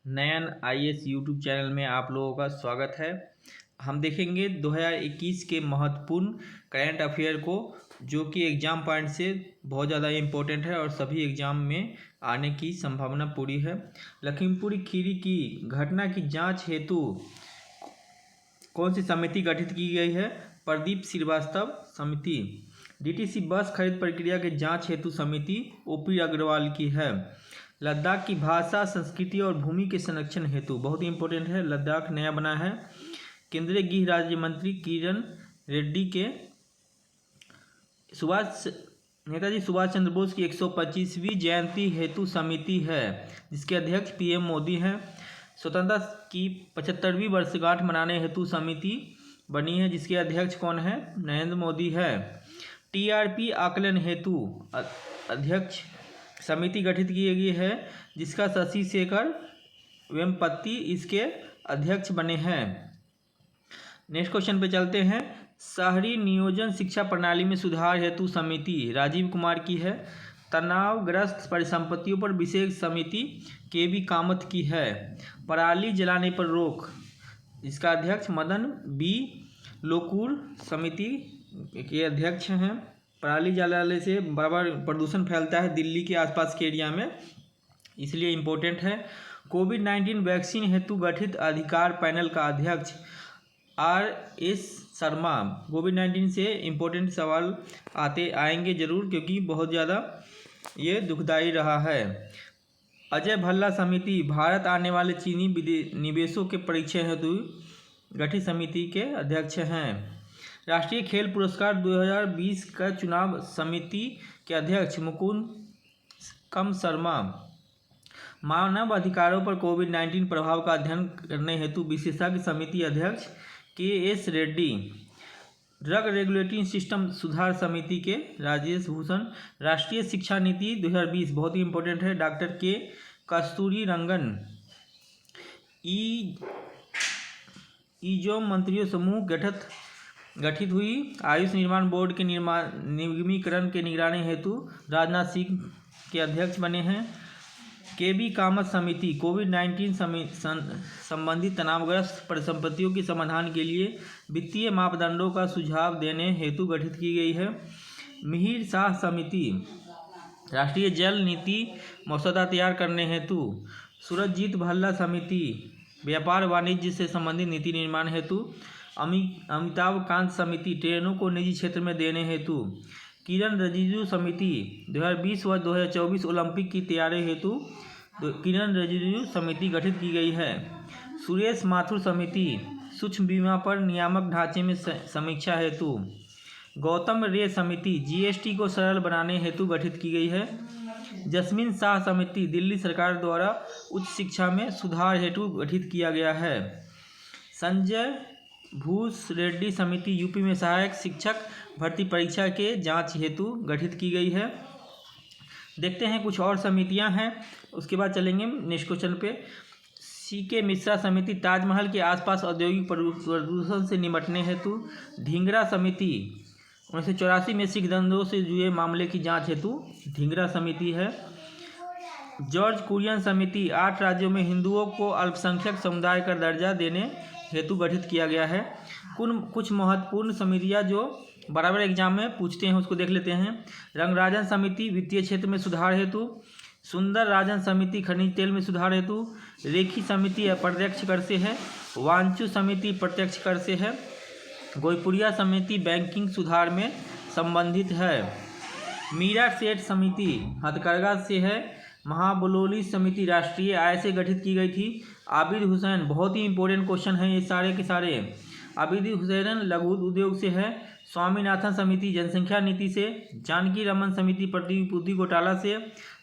नयन IAS YouTube channel में आप लोगों का स्वागत है। हम देखेंगे 2021 के महत्वपूर्ण करंट अफेयर को, जो कि एग्ज़ाम पॉइंट से बहुत ज़्यादा इम्पोर्टेंट है और सभी एग्ज़ाम में आने की संभावना पूरी है। लखीमपुर खीरी की घटना की जांच हेतु कौन सी समिति गठित की गई है? प्रदीप श्रीवास्तव समिति। डीटीसी बस खरीद प्रक्रिया के जांच हेतु समिति ओपी अग्रवाल की है। लद्दाख की भाषा, संस्कृति और भूमि के संरक्षण हेतु, बहुत ही इंपॉर्टेंट है, लद्दाख नया बना है। केंद्रीय गृह राज्य मंत्री किरण रेड्डी के नेताजी सुभाष चंद्र बोस की 125वीं जयंती हेतु समिति है, जिसके अध्यक्ष पीएम मोदी हैं। स्वतंत्रता की 75वीं वर्षगांठ मनाने हेतु समिति बनी है, जिसके अध्यक्ष कौन है? नरेंद्र मोदी है। टीआरपी आकलन हेतु अध्यक्ष समिति गठित की गई है, जिसका शशि शेखर वेम्पति इसके अध्यक्ष बने हैं। नेक्स्ट क्वेश्चन पे चलते हैं। शहरी नियोजन शिक्षा प्रणाली में सुधार हेतु समिति राजीव कुमार की है। तनावग्रस्त परिसंपत्तियों पर विशेष समिति केबी कामत की है। पराली जलाने पर रोक, इसका अध्यक्ष मदन बी लोकूर समिति के अध्यक्ष हैं। पराली जलाने से बराबर प्रदूषण फैलता है दिल्ली के आसपास के एरिया में, इसलिए इम्पोर्टेंट है। कोविड-19 वैक्सीन हेतु गठित अधिकार पैनल का अध्यक्ष आर.एस. शर्मा। कोविड-19 से इम्पोर्टेंट सवाल आएंगे जरूर, क्योंकि बहुत ज़्यादा ये दुखदायी रहा है। अजय भल्ला समिति भारत आने वाले चीनी निवेशों के परीक्षण हेतु गठित समिति के अध्यक्ष हैं। राष्ट्रीय खेल पुरस्कार 2020 का चुनाव समिति के अध्यक्ष मुकुंद शर्मा। मानव अधिकारों पर कोविड-19 प्रभाव का अध्ययन करने हेतु विशेषज्ञ समिति अध्यक्ष KS. Reddy. Drug regulatory system सुधार समिति के राजेश भूषण। राष्ट्रीय शिक्षा नीति 2020 बहुत ही इंपॉर्टेंट है, डॉक्टर के कस्तूरी रंगन। ईजोम मंत्रियों समूह गठित हुई। आयुष निर्माण बोर्ड के निगमीकरण के निगरानी हेतु राजनाथ सिंह के अध्यक्ष बने हैं। केबी कामत समिति कोविड-19 संबंधित तनावग्रस्त परिसंपत्तियों के समाधान के लिए वित्तीय मापदंडों का सुझाव देने हेतु गठित की गई है। मिहिर शाह समिति राष्ट्रीय जल नीति मसौदा तैयार करने हेतु। सूरजजीत भल्ला समिति व्यापार वाणिज्य से संबंधित नीति निर्माण हेतु। अमिताभ कांत समिति ट्रेनों को निजी क्षेत्र में देने हेतु। किरण रिजिजू समिति 2020 व 2024 ओलंपिक की तैयारी हेतु किरण रिजिजू समिति गठित की गई है। सुरेश माथुर समिति सूक्ष्म बीमा पर नियामक ढांचे में समीक्षा हेतु। गौतम रे समिति जीएसटी को सरल बनाने हेतु गठित की गई है। जस्मीन शाह समिति दिल्ली सरकार द्वारा उच्च शिक्षा में सुधार हेतु गठित किया गया है। संजय भूस रेड्डी समिति यूपी में सहायक शिक्षक भर्ती परीक्षा के जांच हेतु गठित की गई है। देखते हैं कुछ और समितियां हैं, उसके बाद चलेंगे नेक्स्ट क्वेश्चन पे। सीके मिश्रा समिति ताजमहल के आसपास औद्योगिक प्रदूषण से निपटने हेतु। ढींगरा समिति 1984 में सिख दंगों से जुड़े मामले की जांच हेतु ढींगरा समिति है। जॉर्ज कुरियन समिति 8 राज्यों में हिंदुओं को अल्पसंख्यक समुदाय का दर्जा देने हेतु गठित किया गया है। कुछ महत्वपूर्ण समितियां जो बराबर एग्जाम में पूछते हैं उसको देख लेते हैं। रंगराजन समिति वित्तीय क्षेत्र में सुधार हेतु। सुंदर राजन समिति खनिज तेल में सुधार हेतु। रेखी समिति अप्रत्यक्ष कर से है। वांचू समिति प्रत्यक्ष कर से है। गोईपुरिया समिति बैंकिंग सुधार में संबंधित है। मीरा सेठ समिति हथकरघा से है। महाबलोली समिति राष्ट्रीय आय से गठित की गई थी। आबिद हुसैन, बहुत ही इंपॉर्टेंट क्वेश्चन है ये सारे के सारे। आबिद हुसैन लघु उद्योग से है। स्वामीनाथन समिति जनसंख्या नीति से। जानकी रमन समिति प्रतिभूति घोटाला से।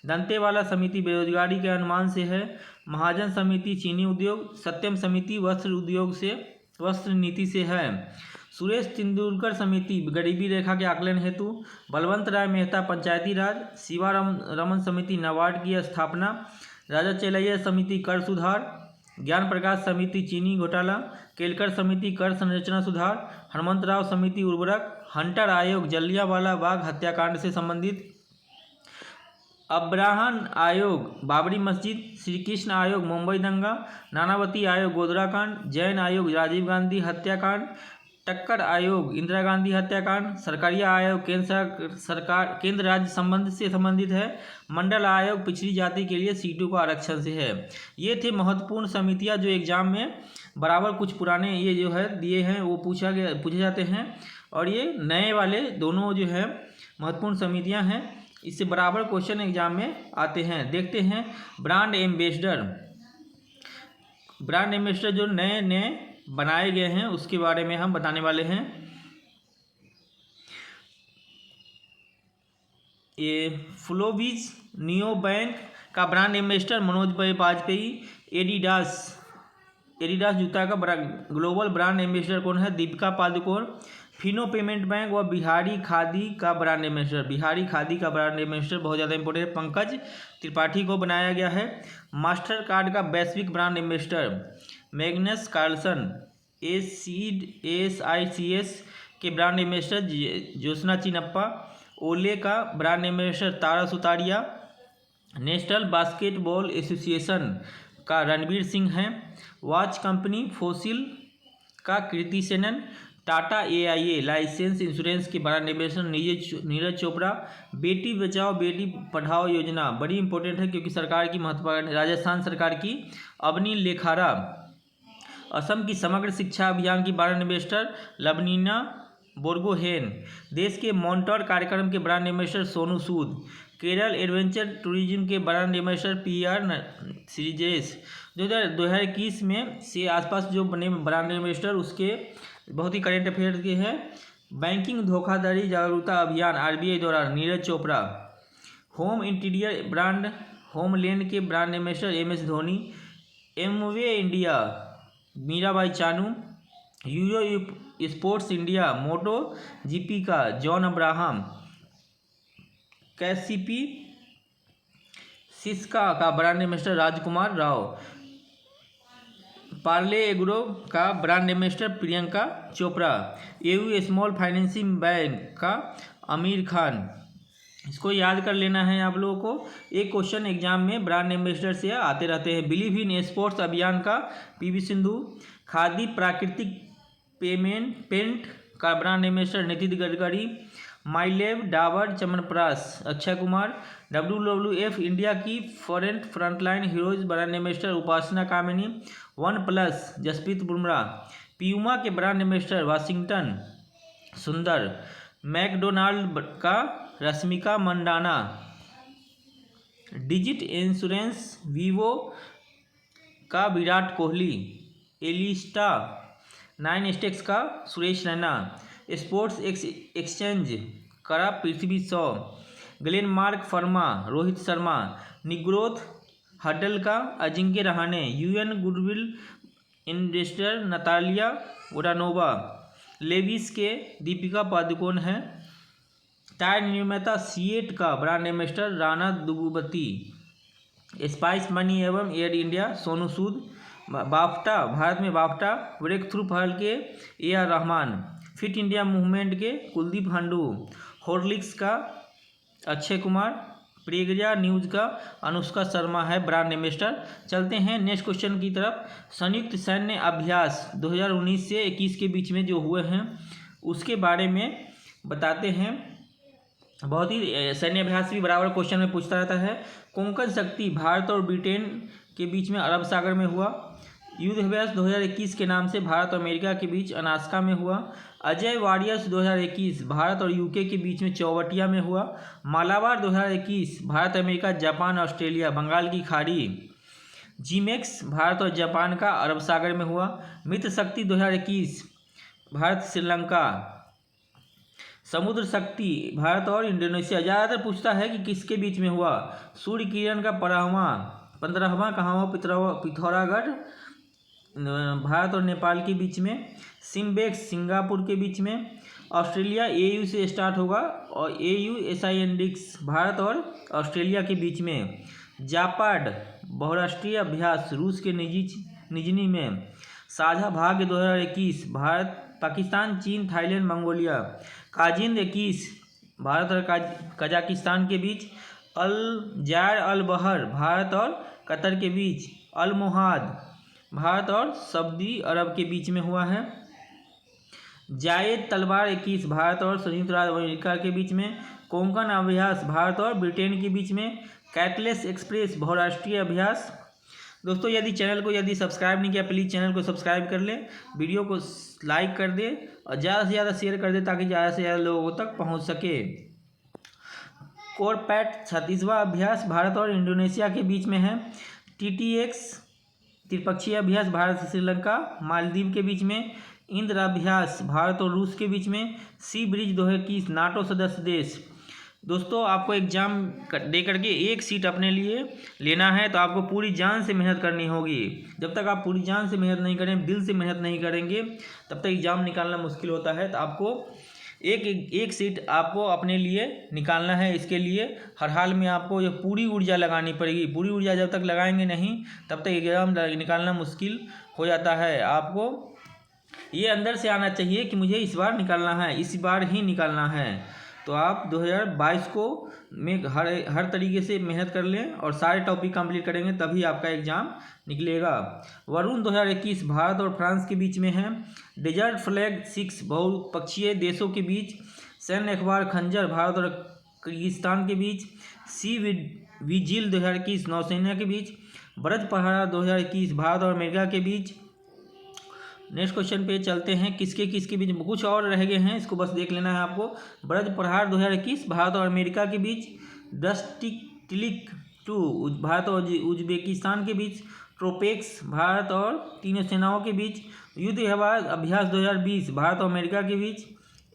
दंतेवाला समिति बेरोजगारी के अनुमान से है। महाजन समिति चीनी उद्योग। सत्यम समिति वस्त्र उद्योग से, वस्त्र नीति से है। सुरेश तेंदुलकर समिति गरीबी रेखा के आकलन हेतु। बलवंत राय मेहता पंचायती राज। शिवा रमन समिति नाबार्ड की स्थापना। राजा चेलैया समिति कर सुधार। ज्ञान प्रकाश समिति चीनी घोटाला। केलकर समिति कर संरचना सुधार। हनुमंतराव समिति उर्वरक। हंटर आयोग जलियांवाला बाग हत्याकांड से संबंधित। अब्राहन आयोग बाबरी मस्जिद, श्री कृष्ण आयोग मुंबई दंगा, नानावती आयोग गोधरा कांड, जैन आयोग राजीव गांधी हत्याकांड, टक्कर आयोग इंदिरा गांधी हत्याकांड, सरकारिया आयोग केंद्र राज्य संबंध से संबंधित है, मंडल आयोग पिछड़ी जाति के लिए सीटों का आरक्षण से है। ये थे महत्वपूर्ण समितियां जो एग्जाम में बराबर कुछ पुराने ये जो है दिए हैं वो पूछे जाते हैं, और ये नए वाले दोनों जो है महत्वपूर्ण समितियां हैं, इससे बराबर क्वेश्चन एग्जाम में आते हैं। देखते हैं ब्रांड एम्बेसडर जो नए नए बनाए गए हैं उसके बारे में हम बताने वाले हैं। ये फ्लोविज नियो बैंक का ब्रांड एम्बेसडर मनोज भाई वाजपेयी। एडिडास जूता का ग्लोबल ब्रांड एम्बेसडर कौन है? दीपिका पादुकोण। फिनो पेमेंट बैंक व बिहारी खादी का ब्रांड एम्बेसडर बहुत ज़्यादा इंपॉर्टेंट है, पंकज त्रिपाठी को बनाया गया है। मास्टर कार्ड का वैश्विक brand ambassador Magnus Carlsen. ASICS के brand ambassador Jyotsna Chinappa. Olay का brand ambassador Tara Sutaria. National Basketball Association का रणवीर सिंह है। वॉच कंपनी फोसिल का Kriti Sanon. Tata AIA licence insurance के ब्रांड एम्बेसडर नीरज चोपड़ा। बेटी बचाओ बेटी पढ़ाओ योजना बड़ी इंपॉर्टेंट है क्योंकि सरकार की महत्वपूर्ण राजस्थान सरकार की अवनी लेखारा। असम की समग्र शिक्षा अभियान की ब्रांड एम्बेसडर लवनीना बोर्गोहेन। देश के मॉन्टोर कार्यक्रम के brand ambassador Sonu Sood. Kerala adventure tourism के ब्रांड एम्बेसडर PR श्रीजेश। 2021 में से आसपास जो बने ब्रांड एम्बेसडर उसके बहुत ही करेंट अफेयर के हैं। बैंकिंग धोखाधड़ी जागरूकता अभियान RBI द्वारा Neeraj Chopra. Home interior brand Homeland के brand ambassador MS Dhoni. Amway India Mirabai Chanu. Euro sports India Moto GP का जॉन अब्राहम। कैसीपी सिस्का का ब्रांड एम्बेसडर राजकुमार राव। पार्ले एग्रो का brand ambassador Priyanka Chopra. AU small financing bank का आमिर खान। इसको याद कर लेना है आप लोगों को, एक क्वेश्चन एग्जाम में ब्रांड एम्बेसडर से आते रहते हैं। बिलीव इन स्पोर्ट्स अभियान का PV सिंधु। खादी प्राकृतिक पेंट का ब्रांड एम्बेसडर नितिन गडकरी। माइलेव डाबर च्यवनप्राश अक्षय कुमार। WWF इंडिया की frontline heroes brand ambassador Upasana Kamini. OnePlus Jasprit Bumrah. Puma के brand ambassador Washington Sundar. McDonald का Rashmika Mandanna. Digit insurance Vivo का विराट कोहली। एलिस्टा 9 स्टेक्स का सुरेश रैना। स्पोर्ट्स एक्सचेंज का पृथ्वी शॉ। Glenmark pharma Rohit Sharma. निग्रोथ हडल का Ajinkya Rahane. UN goodwill investor Natalia उरानोवा। लेविस के दीपिका पादुकोण है। टायर निर्माता सिएट का brand ambassador Rana Daggubati. Spice Money एवं Air India Sonu Sood. BAFTA Bharat में बाफ्टा ब्रेक थ्रू पहल के AR Rahman. Fit India Movement के कुलदीप हंडू। हॉर्लिक्स का अक्षय कुमार। प्रेगजा न्यूज का अनुष्का शर्मा है ब्रांड एम्बेसडर। चलते हैं नेक्स्ट क्वेश्चन की तरफ। संयुक्त सैन्य अभ्यास 2019 से 21 के बीच में जो हुए हैं उसके बारे में बताते हैं। बहुत ही सैन्य अभ्यास भी बराबर क्वेश्चन में पूछता रहता है। कोंकण शक्ति भारत और ब्रिटेन के बीच में अरब सागर में हुआ। युद्ध अभ्यास 2021 के नाम से भारत और अमेरिका के बीच अलास्का में हुआ। अजय वॉरियर्स 2021 भारत और UK के बीच में चौवटिया में हुआ। Malabar 2021 Bharat America Japan Australia Bengal की खाड़ी। जीमेक्स भारत और जापान का अरब सागर में हुआ। मित्र शक्ति 2021 भारत श्रीलंका। समुद्र शक्ति भारत और इंडोनेशिया। ज़्यादातर पूछता है कि किसके बीच में हुआ। सूर्य किरण का 15वां कहाँ हुआ? पिथौरागढ़ भारत और नेपाल के बीच में। सिम्बेक्स सिंगापुर के बीच में। ऑस्ट्रेलिया AU से स्टार्ट होगा और AU SINDIX भारत और ऑस्ट्रेलिया के बीच में। जापाड बहुराष्ट्रीय अभ्यास रूस के निजनी में। साझा भाग्य 2021 भारत पाकिस्तान चीन थाईलैंड मंगोलिया। काजिंद 21 भारत और कजाकिस्तान के बीच। अल जायर अल बहर भारत और कतर के बीच, अल मुहाद भारत और सऊदी अरब के बीच में हुआ है, जायद तलवार 21 भारत और संयुक्त राज्य अमेरिका के बीच में, कोंकण अभ्यास भारत और ब्रिटेन के बीच में, कैटलेस एक्सप्रेस बहुराष्ट्रीय अभ्यास। दोस्तों यदि सब्सक्राइब नहीं किया प्लीज़ चैनल को सब्सक्राइब कर ले, वीडियो को लाइक कर दे और ज़्यादा से ज़्यादा शेयर कर दे ताकि ज़्यादा से ज़्यादा लोगों तक पहुंच सके। कोरपैट 36वां अभ्यास भारत और इंडोनेशिया के बीच में है, TTX त्रिपक्षीय अभ्यास भारत से श्रीलंका मालदीव के बीच में, इंद्र अभ्यास भारत और रूस के बीच में, सी ब्रिज 2021 नाटो सदस्य देश। दोस्तों आपको एग्जाम दे करके एक सीट अपने लिए लेना है तो आपको पूरी जान से मेहनत करनी होगी। जब तक आप पूरी जान से मेहनत नहीं करें, दिल से मेहनत नहीं करेंगे, तब तक एग्ज़ाम निकालना मुश्किल होता है। तो आपको एक सीट आपको अपने लिए निकालना है। इसके लिए हर हाल में आपको ये पूरी ऊर्जा लगानी पड़ेगी। पूरी ऊर्जा जब तक लगाएंगे नहीं तब तक एग्ज़ाम निकालना मुश्किल हो जाता है। आपको ये अंदर से आना चाहिए कि मुझे इस बार निकालना है, इस बार ही निकालना है। तो आप 2022 को में हर तरीके से मेहनत कर लें और सारे टॉपिक कंप्लीट करेंगे तभी आपका एग्ज़ाम निकलेगा। वरुण 2021 भारत और फ्रांस के बीच में है, डेजर्ट फ्लैग 6 बहुपक्षीय देशों के बीच, सैन्य अखबार खंजर भारत और किर्गिस्तान के बीच, सी विजिल 2021 नौसेना के बीच, ब्रज पहाड़ा 2021 भारत और अमेरिका के बीच। नेक्स्ट क्वेश्चन पे चलते हैं, किसके बीच में कुछ और रह गए हैं, इसको बस देख लेना है आपको। ब्रज प्रहार 2021 भारत और अमेरिका के बीच, डस्टिक्लिक 2 भारत और उज्बेकिस्तान के बीच, ट्रोपेक्स भारत और तीनों सेनाओं के बीच, युद्ध अभ्यास 2020 भारत और अमेरिका के बीच,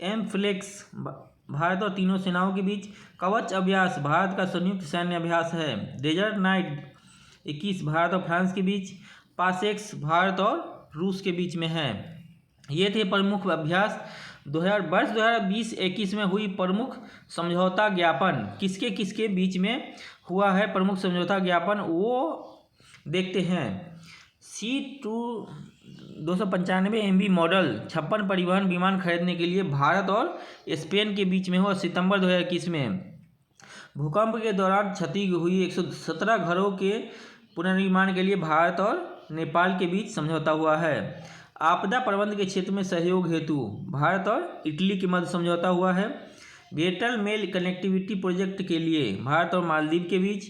एमफ्लेक्स भारत और तीनों सेनाओं के बीच, कवच अभ्यास भारत का संयुक्त सैन्य अभ्यास है, डेजर्ट नाइट 21 भारत और फ्रांस के बीच, पासेक्स भारत और रूस के बीच में है। ये थे प्रमुख अभ्यास। वर्ष 2020-21 में हुई प्रमुख समझौता ज्ञापन किसके बीच में हुआ है। प्रमुख समझौता ज्ञापन वो देखते हैं। C2 295 MB मॉडल 56 परिवहन विमान खरीदने के लिए भारत और स्पेन के बीच में हुआ सितंबर 2021 में। भूकंप के दौरान क्षति हुई 117 घरों के पुनर्निर्माण के लिए भारत और नेपाल के बीच समझौता हुआ है। आपदा प्रबंधन के क्षेत्र में सहयोग हेतु भारत और इटली के मध्य समझौता हुआ है। ग्रेटर मेल कनेक्टिविटी प्रोजेक्ट के लिए भारत और मालदीव के बीच,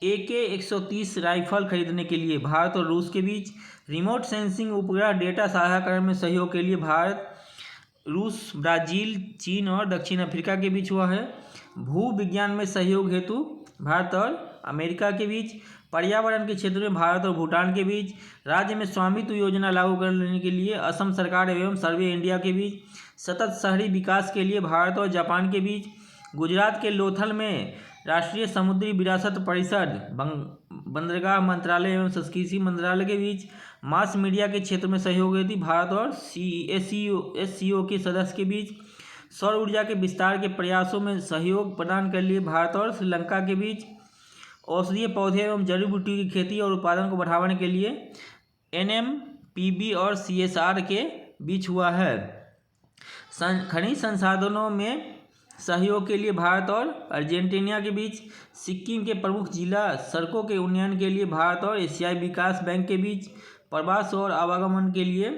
AK-130 राइफल खरीदने के लिए भारत और रूस के बीच, रिमोट सेंसिंग उपग्रह डेटा साझाकरण में सहयोग के लिए भारत, रूस, ब्राज़ील, चीन और दक्षिण अफ्रीका के बीच हुआ है। भू विज्ञान में सहयोग हेतु भारत और अमेरिका के बीच, पर्यावरण के क्षेत्र में भारत और भूटान के बीच, राज्य में स्वामित्व योजना लागू करने के लिए असम सरकार एवं सर्वे इंडिया के बीच, सतत शहरी विकास के लिए भारत और जापान के बीच, गुजरात के लोथल में राष्ट्रीय समुद्री विरासत परिषद, बंदरगाह मंत्रालय एवं संस्कृति मंत्रालय के बीच, मास मीडिया के क्षेत्र में सहयोग हेतु भारत और SCO के सदस्य के बीच, सौर ऊर्जा के विस्तार के प्रयासों में सहयोग प्रदान के लिए भारत और श्रीलंका के बीच, औषधीय पौधे एवं जड़ी बूटियों की खेती और उत्पादन को बढ़ाने के लिए NMPB और CSR के बीच हुआ है। खनिज संसाधनों में सहयोग के लिए भारत और अर्जेंटीना के बीच, सिक्किम के प्रमुख जिला सड़कों के उन्नयन के लिए भारत और एशियाई विकास बैंक के बीच, प्रवास और आवागमन के लिए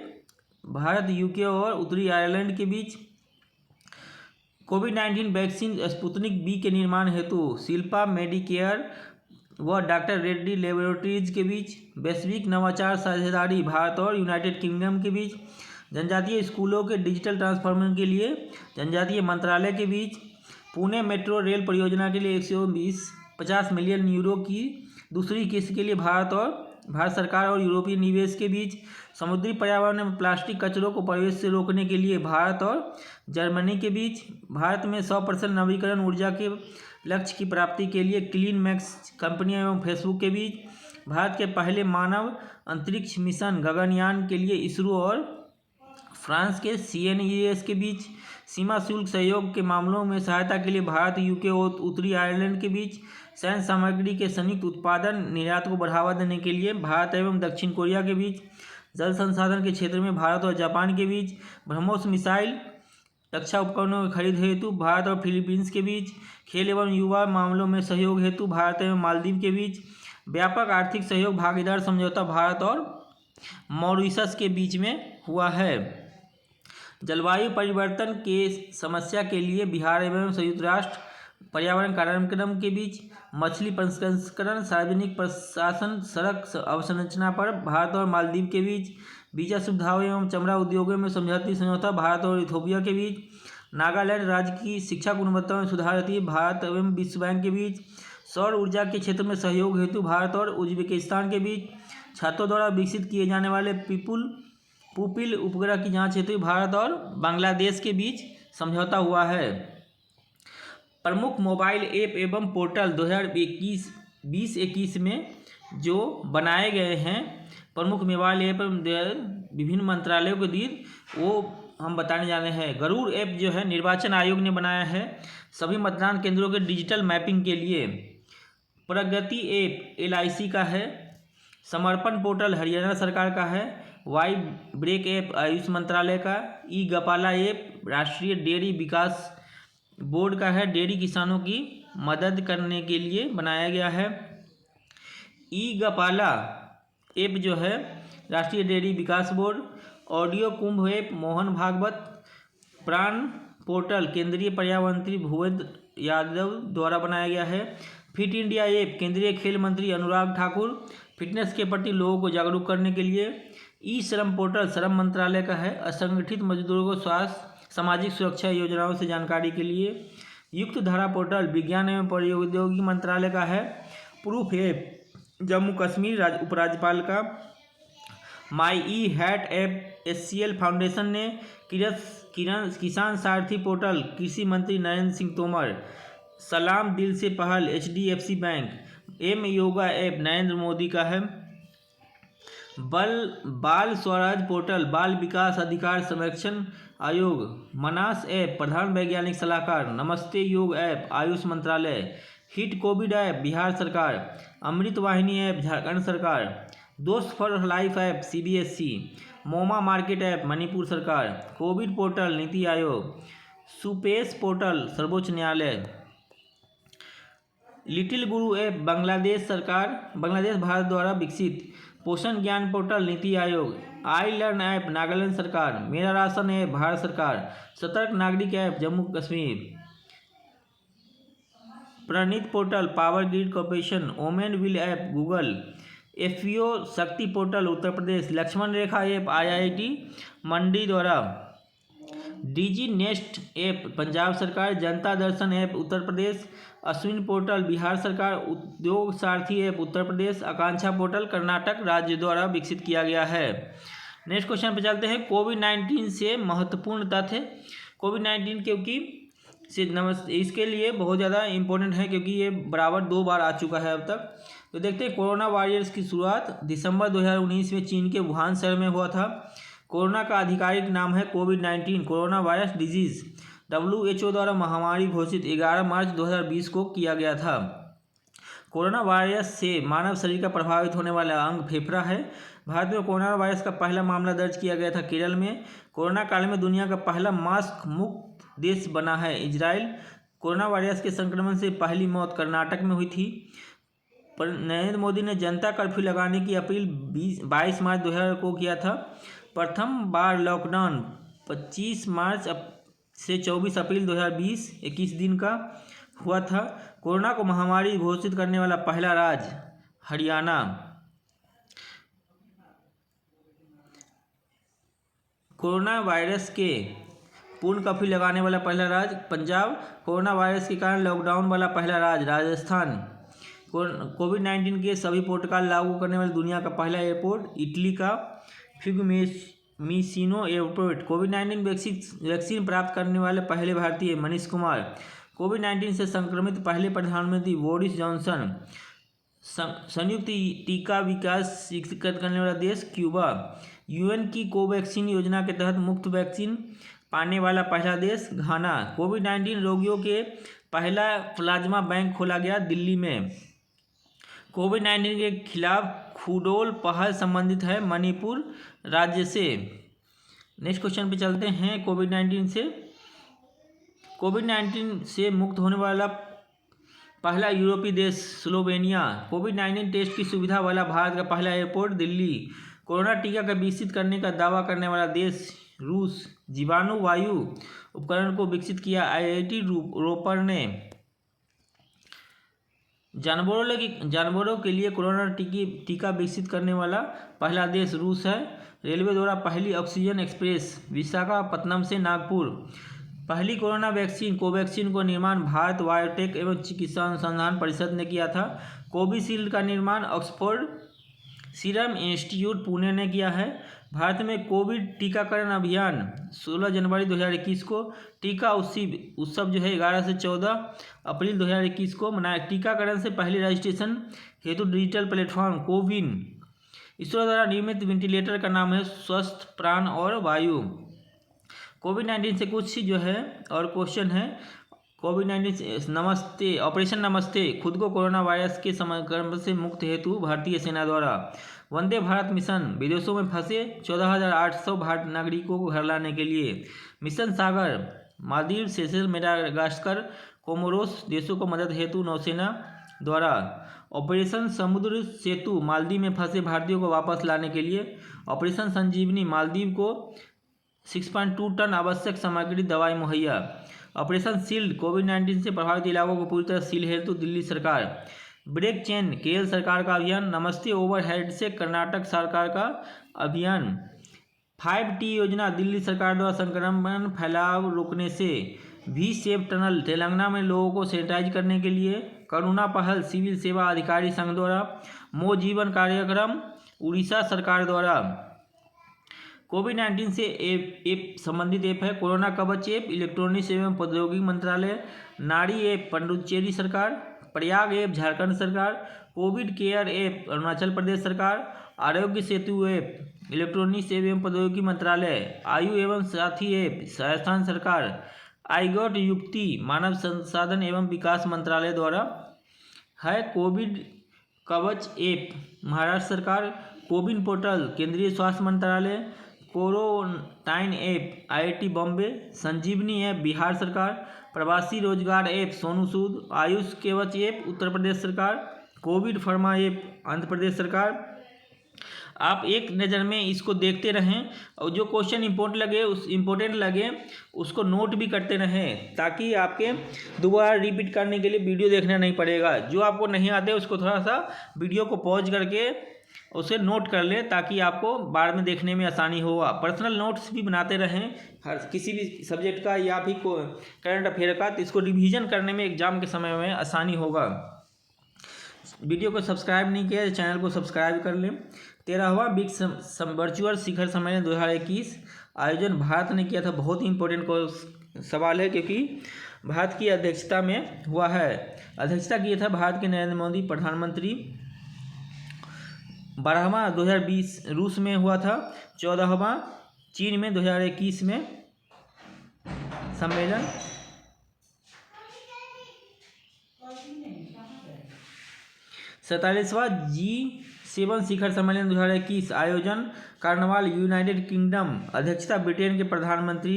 भारत, UK और उत्तरी आयरलैंड के बीच, कोविड-19 वैक्सीन स्पुतनिक V के निर्माण हेतु शिल्पा मेडिकेयर व डॉक्टर रेड्डी लेबोरेटरीज के बीच, वैश्विक नवाचार साझेदारी भारत और यूनाइटेड किंगडम के बीच, जनजातीय स्कूलों के डिजिटल ट्रांसफॉर्मेशन के लिए जनजातीय मंत्रालय के बीच, पुणे मेट्रो रेल परियोजना के लिए 150 मिलियन यूरो की दूसरी किस्त के लिए भारत सरकार और यूरोपीय निवेश के बीच, समुद्री पर्यावरण में प्लास्टिक कचरों को प्रवेश से रोकने के लिए भारत और जर्मनी के बीच, भारत में 100% नवीकरण ऊर्जा के लक्ष्य की प्राप्ति के लिए क्लीन मैक्स कंपनियां एवं फेसबुक के बीच, भारत के पहले मानव अंतरिक्ष मिशन गगनयान के लिए इसरो और फ्रांस के CNES के बीच, सीमा शुल्क सहयोग के मामलों में सहायता के लिए भारत, UK और उत्तरी आयरलैंड के बीच, सैन्य सामग्री के संयुक्त उत्पादन निर्यात को बढ़ावा देने के लिए भारत एवं दक्षिण कोरिया के बीच, जल संसाधन के क्षेत्र में भारत और जापान के बीच, ब्रह्मोस मिसाइल रक्षा उपकरणों की खरीद हेतु भारत और फिलीपींस के बीच। खेल एवं युवा मामलों में सहयोग हेतु भारत एवं मालदीव के बीच। व्यापक आर्थिक सहयोग भागीदार समझौता भारत और मॉरिशस के बीच में हुआ है। जलवायु परिवर्तन के समस्या के लिए बिहार एवं संयुक्त राष्ट्र पर्यावरण कार्यक्रम के बीच। मछली प्रसंस्करण, सार्वजनिक प्रशासन, सड़क अवसंरचना पर भारत और मालदीव के बीच। वीजा सुविधाओं एवं चमड़ा उद्योगों में समझौता भारत और इथोपिया के बीच। नागालैंड राज्य की शिक्षा गुणवत्ता में सुधार हेतु भारत एवं विश्व बैंक के बीच। सौर ऊर्जा के क्षेत्र में सहयोग हेतु भारत और उज्बेकिस्तान के बीच। छात्रों द्वारा विकसित किए जाने वाले पुपिल उपग्रह की जांच हेतु भारत और बांग्लादेश के बीच समझौता हुआ है। प्रमुख मोबाइल ऐप एवं पोर्टल 2020-21 में जो बनाए गए हैं प्रमुख मोबाइल ऐप विभिन्न मंत्रालयों के बीच, वो हम बताने जा रहे हैं। गरुड़ ऐप जो है निर्वाचन आयोग ने बनाया है सभी मतदान केंद्रों के डिजिटल मैपिंग के लिए। प्रगति ऐप LIC का है। समर्पण पोर्टल हरियाणा सरकार का है। वाई ब्रेक ऐप आयुष मंत्रालय का। ई गपाला ऐप राष्ट्रीय डेयरी विकास बोर्ड का है, डेयरी किसानों की मदद करने के लिए बनाया गया है। ई गपाला ऐप जो है राष्ट्रीय डेयरी विकास बोर्ड। ऑडियो कुंभ ऐप मोहन भागवत। प्राण पोर्टल केंद्रीय पर्यावरण मंत्री भूपेंद्र यादव द्वारा बनाया गया है। फिट इंडिया ऐप केंद्रीय खेल मंत्री अनुराग ठाकुर फिटनेस के प्रति लोगों को जागरूक करने के लिए। ई श्रम पोर्टल श्रम मंत्रालय का है, असंगठित मजदूरों को स्वास्थ्य सामाजिक सुरक्षा योजनाओं से जानकारी के लिए। युक्त धारा पोर्टल विज्ञान एवं प्रौद्योगिकी मंत्रालय का है। प्रूफ ऐप जम्मू कश्मीर उपराज्यपाल का। माई ई हैट ऐप SCL फाउंडेशन ने। किसान सारथी पोर्टल कृषि मंत्री नरेंद्र सिंह तोमर। सलाम दिल से पहल HDFC bank. Yoga app Narendra Modi का है। बाल स्वराज पोर्टल बाल विकास अधिकार संरक्षण आयोग। मनास ऐप प्रधान वैज्ञानिक सलाहकार। नमस्ते योग ऐप आयुष मंत्रालय। हिट कोविड ऐप बिहार सरकार। अमृत वाहिनी ऐप झारखंड सरकार। Dost for life app CBSE। मोमा मार्केट ऐप मणिपुर सरकार। Covid portal NITI Aayog. सुपेश portal सर्वोच्च न्यायालय। लिटिल गुरु ऐप बांग्लादेश भारत द्वारा विकसित। पोषण ज्ञान portal NITI Aayog. I learn app Nagaland सरकार। मेरा राशन ऐप भारत सरकार। Satark Nagrik app Jammu Kashmir. Pranit portal power grid corporation. ओमेन विल app Google. FPO Shakti portal Uttar Pradesh. Lakshman Rekha app IIT Mandi द्वारा। DG नेस्ट ऐप पंजाब सरकार। जनता दर्शन ऐप उत्तर प्रदेश। अश्विन पोर्टल बिहार सरकार। उद्योग सारथी ऐप उत्तर प्रदेश। आकांक्षा पोर्टल कर्नाटक राज्य द्वारा विकसित किया गया है। नेक्स्ट क्वेश्चन पे चलते हैं। कोविड-19 से महत्वपूर्ण तथ्य। कोविड-19 क्योंकि इसके लिए बहुत ज़्यादा इम्पोर्टेंट है क्योंकि ये बराबर 2 बार आ चुका है अब तक। तो देखते हैं कोरोना वायरस की शुरुआत दिसंबर 2019 में चीन के वुहान शहर में हुआ था। कोरोना का आधिकारिक नाम है कोविड-19 कोरोना वायरस डिजीज़। WHO द्वारा महामारी घोषित 11 मार्च 2020 को किया गया था। कोरोना वायरस से मानव शरीर का प्रभावित होने वाला अंग फेफड़ा है। भारत में कोरोना वायरस का पहला मामला दर्ज किया गया था केरल में। कोरोना काल में दुनिया का पहला मास्क मुक्त देश बना है इजराइल। कोरोना वायरस के संक्रमण से पहली मौत कर्नाटक में हुई थी। पर नरेंद्र मोदी ने जनता कर्फ्यू लगाने की अपील 22 मार्च 2000 को किया था। प्रथम बार लॉकडाउन 25 मार्च से 24 अप्रैल 2020 21 दिन का हुआ था। कोरोना को महामारी घोषित करने वाला पहला राज्य हरियाणा। कोरोना वायरस के पूर्ण कर्फ्यू लगाने वाला पहला राज्य पंजाब। कोरोना वायरस के कारण लॉकडाउन वाला पहला राज्य राजस्थान। कोविड-19 के सभी प्रोटोकॉल लागू करने वाले दुनिया का पहला एयरपोर्ट इटली का फिगमिसिनो एयरपोर्ट। कोविड-19 वैक्सीन प्राप्त करने वाले पहले भारतीय मनीष कुमार। कोविड-19 से संक्रमित पहले प्रधानमंत्री बोरिस जॉनसन। संयुक्त टीका विकास विकसित करने वाला देश क्यूबा। UN की कोवैक्सीन योजना के तहत मुफ्त वैक्सीन पाने वाला पहला देश घाना। कोविड-19 रोगियों के पहला प्लाज्मा बैंक खोला गया दिल्ली में। कोविड-19 के खिलाफ खुडोल पहल संबंधित है मणिपुर राज्य से। नेक्स्ट क्वेश्चन पे चलते हैं। कोविड-19 से कोविड-19 से मुक्त होने वाला पहला यूरोपीय देश स्लोवेनिया। कोविड-19 टेस्ट की सुविधा वाला भारत का पहला एयरपोर्ट दिल्ली। कोरोना टीका का विकसित करने का दावा करने वाला देश रूस। जीवाणु वायु उपकरण को विकसित किया IIT रोपड़ ने। जानवरों के लिए कोरोना टीका विकसित करने वाला पहला देश रूस है। रेलवे द्वारा पहली ऑक्सीजन एक्सप्रेस विशाखापत्तनम से नागपुर। पहली कोरोना वैक्सीन कोवैक्सीन का निर्माण भारत बायोटेक एवं चिकित्सा अनुसंधान परिषद ने किया था। कोविशील्ड का निर्माण ऑक्सफोर्ड सीरम इंस्टीट्यूट पुणे ने किया है। भारत में कोविड टीकाकरण अभियान 16 जनवरी 2021 को, टीका उत्सव जो है 11 से 14 अप्रैल 2021 को मनाया। टीकाकरण से पहले रजिस्ट्रेशन हेतु डिजिटल प्लेटफॉर्म कोविन। इसरो द्वारा निर्मित वेंटिलेटर का नाम है स्वस्थ प्राण और वायु। कोविड-19 से कुछ जो है और क्वेश्चन है। कोविड-19 नमस्ते ऑपरेशन नमस्ते खुद को कोरोना वायरस के संक्रमण से मुक्त हेतु भारतीय सेना द्वारा। वंदे भारत मिशन विदेशों में फंसे 14,800 भारतीय नागरिकों को घर लाने के लिए। मिशन सागर मालदीव सेशेल मेडागास्कर कोमोरोस देशों को मदद हेतु नौसेना द्वारा। ऑपरेशन समुद्र सेतु मालदीव में फंसे भारतीयों को वापस लाने के लिए। ऑपरेशन संजीवनी मालदीव को 6.2 टन आवश्यक सामग्री दवाई मुहैया। ऑपरेशन शील्ड कोविड-19 से प्रभावित इलाकों को पूरी तरह सील हेतु दिल्ली सरकार। ब्रेक चेन केरल सरकार का अभियान। नमस्ते ओवरहेड से कर्नाटक सरकार का अभियान। 5T योजना दिल्ली सरकार द्वारा संक्रमण फैलाव रोकने से। वी सेव टनल तेलंगाना में लोगों को सैनिटाइज करने के लिए। करुणा पहल सिविल सेवा अधिकारी संघ द्वारा। मो जीवन कार्यक्रम उड़ीसा सरकार द्वारा। कोविड-19 से ऐप संबंधित ऐप है कोरोना कवच ऐप इलेक्ट्रॉनिक्स एवं प्रौद्योगिकी मंत्रालय। नारी ऐप पुडुचेरी सरकार। प्रयाग ऐप झारखंड सरकार। Covid care app Arunachal Pradesh सरकार। आरोग्य सेतु ऐप इलेक्ट्रॉनिक्स एवं प्रौद्योगिकी मंत्रालय। आयु एवं साथी ऐप राजस्थान सरकार। आईगॉट युक्ति मानव संसाधन एवं विकास मंत्रालय द्वारा है। कोविड कवच ऐप महाराष्ट्र सरकार। कोविन पोर्टल केंद्रीय स्वास्थ्य मंत्रालय। Quarantine app IIT Bombay. Sanjeevani app Bihar सरकार। प्रवासी रोजगार ऐप सोनू सूद। आयुष कवच ऐप उत्तर प्रदेश सरकार। कोविड फर्मा ऐप आंध्र प्रदेश सरकार। आप एक नज़र में इसको देखते रहें और जो क्वेश्चन इम्पोर्टेंट लगे उसको नोट भी करते रहें ताकि आपके दोबारा रिपीट करने के लिए वीडियो देखना नहीं पड़ेगा। जो आपको नहीं आते उसको थोड़ा सा वीडियो को पॉज करके उसे नोट कर ले ताकि आपको बाद में देखने में आसानी होगा। पर्सनल नोट्स भी बनाते रहें हर किसी भी सब्जेक्ट का या फिर करंट अफेयर का, तो इसको रिवीजन करने में एग्जाम के समय में आसानी होगा। वीडियो को सब्सक्राइब नहीं किया तो चैनल को सब्सक्राइब कर लें। 13वां ब्रिक्स वर्चुअल शिखर सम्मेलन 2021 आयोजन भारत ने किया था। बहुत ही इंपॉर्टेंट सवाल है क्योंकि भारत की अध्यक्षता में हुआ है। अध्यक्षता किया था भारत के नरेंद्र मोदी प्रधानमंत्री। 12वां 2020 रूस में हुआ था। 14वां चीन में 2021 में सम्मेलन। 47वां G7 शिखर सम्मेलन 2021 आयोजन कार्निवाल यूनाइटेड किंगडम। अध्यक्षता ब्रिटेन के प्रधानमंत्री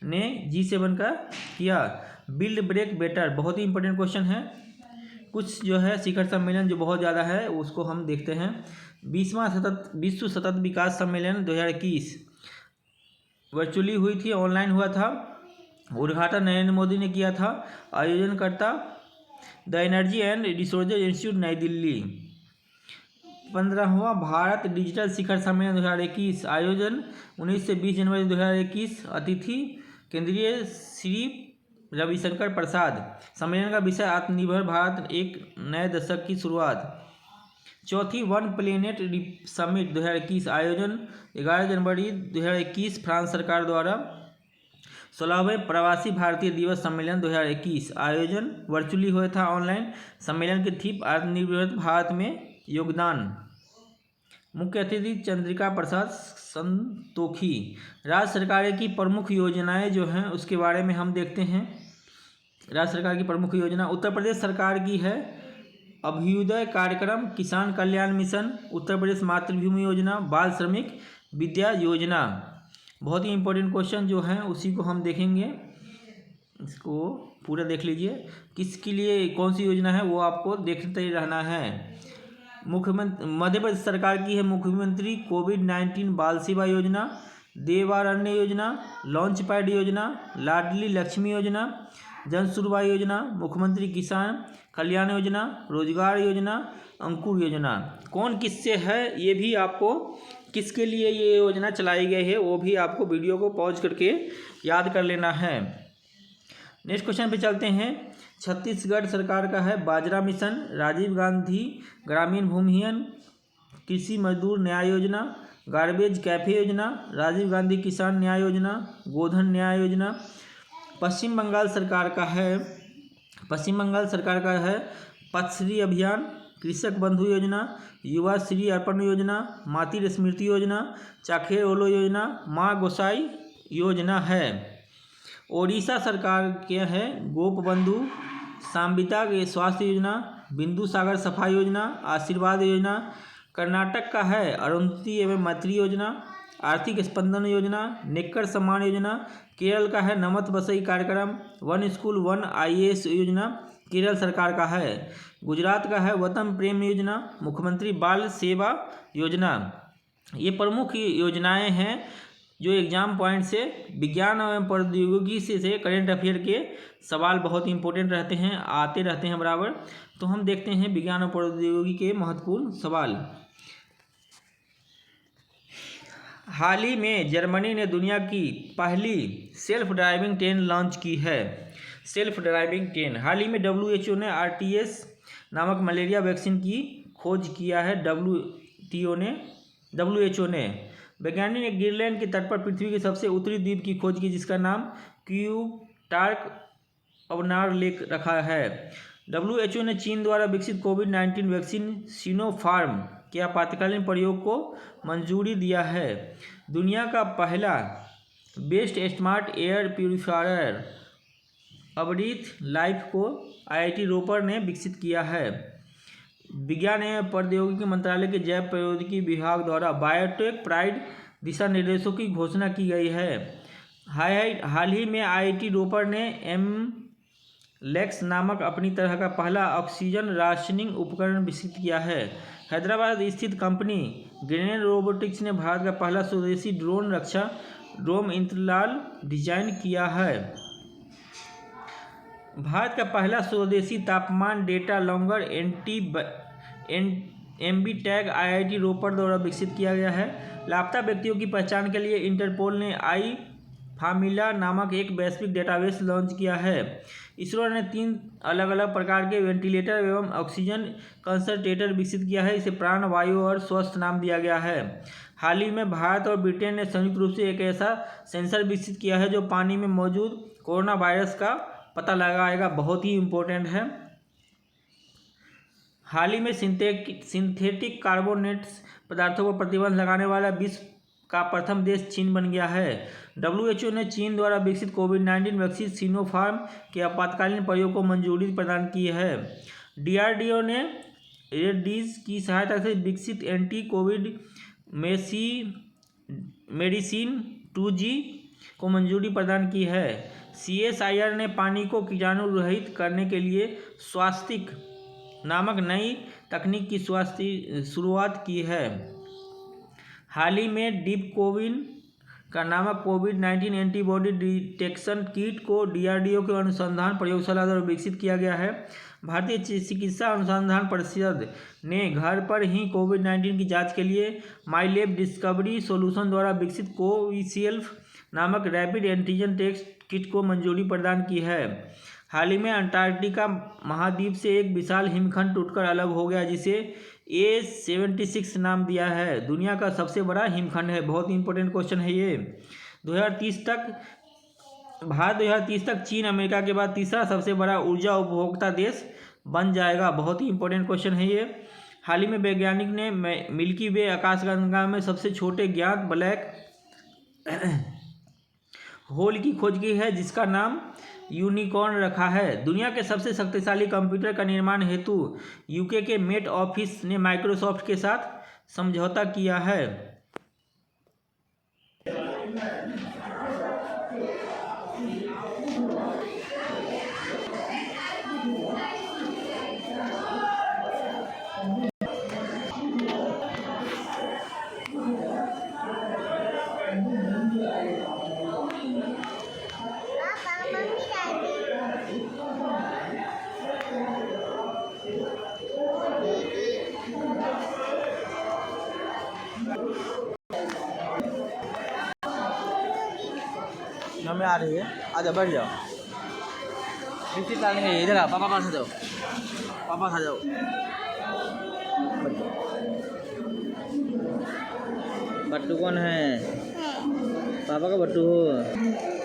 ने G7 का किया। बिल्ड ब्रेक बेटर बहुत ही इंपॉर्टेंट क्वेश्चन है। कुछ जो है शिखर सम्मेलन जो बहुत ज़्यादा है उसको हम देखते हैं। 20वां विश्व सतत विकास सम्मेलन 2021 वर्चुअली हुई थी, ऑनलाइन हुआ था। उद्घाटन नरेंद्र मोदी ने किया था। आयोजनकर्ता the energy and resources institute Nai Delhi. 15वां भारत डिजिटल शिखर सम्मेलन 2021 आयोजन 19 से 20 जनवरी 2021। अतिथि केंद्रीय श्री रविशंकर प्रसाद। सम्मेलन का विषय आत्मनिर्भर भारत एक नए दशक की शुरुआत। चौथी वन प्लेनेट समिट 2021 आयोजन 11 जनवरी 2021 फ्रांस सरकार द्वारा। 16वें प्रवासी भारतीय दिवस सम्मेलन 2021 आयोजन वर्चुअली हुआ था, ऑनलाइन। सम्मेलन की थीम आत्मनिर्भर भारत में योगदान। मुख्य अतिथि चंद्रिका प्रसाद संतोखी। राज्य सरकार की प्रमुख योजनाएं जो हैं उसके बारे में हम देखते हैं। राज्य सरकार की प्रमुख योजना उत्तर प्रदेश सरकार की है अभ्युदय कार्यक्रम, किसान कल्याण मिशन, उत्तर प्रदेश मातृभूमि योजना, बाल श्रमिक विद्या योजना। बहुत ही इंपॉर्टेंट क्वेश्चन जो हैं उसी को हम देखेंगे। इसको पूरा देख लीजिए। किसके लिए कौन सी योजना है वो आपको देखते ही रहना है। मुख्यमंत्री मध्य प्रदेश सरकार की है मुख्यमंत्री कोविड-19 बाल सेवा योजना, देवारण्य योजना, लॉन्च पैड योजना, लाडली लक्ष्मी योजना, जन सुनवाई योजना, मुख्यमंत्री किसान कल्याण योजना, रोजगार योजना, अंकुर योजना। कौन किससे है ये भी आपको, किसके लिए ये योजना चलाई गई है वो भी आपको वीडियो को पॉज करके याद कर लेना है। नेक्स्ट क्वेश्चन पे चलते हैं। छत्तीसगढ़ सरकार का है बाजरा मिशन, राजीव गांधी ग्रामीण भूमिहीन कृषि मजदूर न्याय योजना, गार्बेज कैफे योजना, राजीव गांधी किसान न्याय योजना, गोधन न्याय योजना। पश्चिम बंगाल सरकार का है पथश्री अभियान, कृषक बंधु योजना, युवा श्री अर्पण योजना, मातृ स्मृति योजना, चाखेर ओलो योजना, माँ गोसाई योजना है। ओडिशा सरकार के है गोप बंधु सांबिता स्वास्थ्य योजना, बिंदु सागर सफाई योजना, आशीर्वाद योजना। कर्नाटक का है अरुंधति एवं मैत्री योजना, आर्थिक स्पंदन योजना, नेक्कर सम्मान योजना। केरल का है नमत बसई कार्यक्रम, वन स्कूल वन IAS योजना केरल सरकार का है। गुजरात का है वतन प्रेम योजना, मुख्यमंत्री बाल सेवा योजना। ये प्रमुख योजनाएं हैं जो एग्जाम पॉइंट से विज्ञान एवं प्रौद्योगिकी से करेंट अफेयर के सवाल बहुत इंपॉर्टेंट रहते हैं, आते रहते हैं बराबर। तो हम देखते हैं विज्ञान और प्रौद्योगिकी के महत्वपूर्ण सवाल। हाल ही में जर्मनी ने दुनिया की पहली सेल्फ ड्राइविंग ट्रेन लॉन्च की है। सेल्फ ड्राइविंग ट्रेन हाल ही में WHO ने RTS नामक मलेरिया वैक्सीन की खोज किया है। WHO ने वैज्ञानिक ने ग्रीनलैंड के तट पर पृथ्वी के सबसे उत्तरी द्वीप की खोज की जिसका नाम क्यूटार्क अवनार लेक रखा है। WHO ने चीन द्वारा विकसित कोविड-19 वैक्सीन सिनोफार्म के आपातकालीन प्रयोग को मंजूरी दिया है। दुनिया का पहला बेस्ट स्मार्ट एयर प्यूरिफायर अब्रीथ लाइफ को IIT रोपर ने विकसित किया है। विज्ञान एवं प्रौद्योगिकी मंत्रालय के जैव प्रौद्योगिकी विभाग द्वारा बायोटेक प्राइड दिशा निर्देशों की घोषणा की गई है। हाल ही में IIT रोपर ने MLEX नामक अपनी तरह का पहला ऑक्सीजन राशनिंग उपकरण विकसित किया है। हैदराबाद स्थित कंपनी ग्रेनेड रोबोटिक्स ने भारत का पहला स्वदेशी ड्रोन रक्षा ड्रोन इंद्रलाल डिजाइन किया है। भारत का पहला स्वदेशी तापमान data logger MB tag IIT Ropar द्वारा विकसित किया गया है। लापता व्यक्तियों की पहचान के लिए इंटरपोल ने iFamila नामक एक वैश्विक डेटाबेस लॉन्च किया है। इसरो ने 3 अलग अलग प्रकार के वेंटिलेटर एवं ऑक्सीजन कंसंट्रेटर विकसित किया है। इसे प्राण वायु और स्वस्थ नाम दिया गया है। हाल ही में भारत और ब्रिटेन ने संयुक्त रूप से एक ऐसा सेंसर विकसित किया है जो पानी में मौजूद कोरोना वायरस का पता लगाएगा, बहुत ही इम्पोर्टेंट है। हाल ही में सिंथेटिक कार्बोनेट्स पदार्थों पर प्रतिबंध लगाने वाला विश्व का प्रथम देश चीन बन गया है। WHO ने चीन द्वारा विकसित कोविड-19 वैक्सीन सिनोफार्म के आपातकालीन प्रयोग को मंजूरी प्रदान की है। DRDO ने रेडीज की सहायता से विकसित एंटी कोविड मेडिसिन 2G को मंजूरी प्रदान की है। CSIR ने पानी को कीटाणु रहित करने के लिए स्वास्तिक नामक नई तकनीक की शुरुआत की है। हाल ही में डीप कोविन का नामक कोविड-19 एंटीबॉडी डिटेक्शन किट को DRDO के अनुसंधान प्रयोगशाला द्वारा विकसित किया गया है। भारतीय चिकित्सा अनुसंधान परिषद ने घर पर ही कोविड-19 की जांच के लिए माईलैब डिस्कवरी सॉल्यूशन द्वारा विकसित कोविशील्ड नामक रैपिड एंटीजन टेस्ट किट को मंजूरी प्रदान की है। हाल ही में अंटार्कटिका महाद्वीप से एक विशाल हिमखंड टूटकर अलग हो गया जिसे A76 नाम दिया है। दुनिया का सबसे बड़ा हिमखंड है, बहुत इंपॉर्टेंट क्वेश्चन है ये। 2030 तक चीन अमेरिका के बाद तीसरा सबसे बड़ा ऊर्जा उपभोक्ता देश बन जाएगा, बहुत ही इंपॉर्टेंट क्वेश्चन है ये। हाल ही में वैज्ञानिक ने मिल्की वे आकाशगंगा में सबसे छोटे ज्ञात ब्लैक होल की खोज की है जिसका नाम यूनिकॉर्न रखा है। दुनिया के सबसे शक्तिशाली कंप्यूटर का निर्माण हेतु UK के मेट ऑफिस ने माइक्रोसॉफ्ट के साथ समझौता किया है। मम्मी आ रही है, आ जाओ बैठ जाओ। बिस्किट डालेंगे, इधर आओ, पापा पास आ जाओ, पापा आ जाओ। बट्टू कौन है? पापा का बट्टू हो।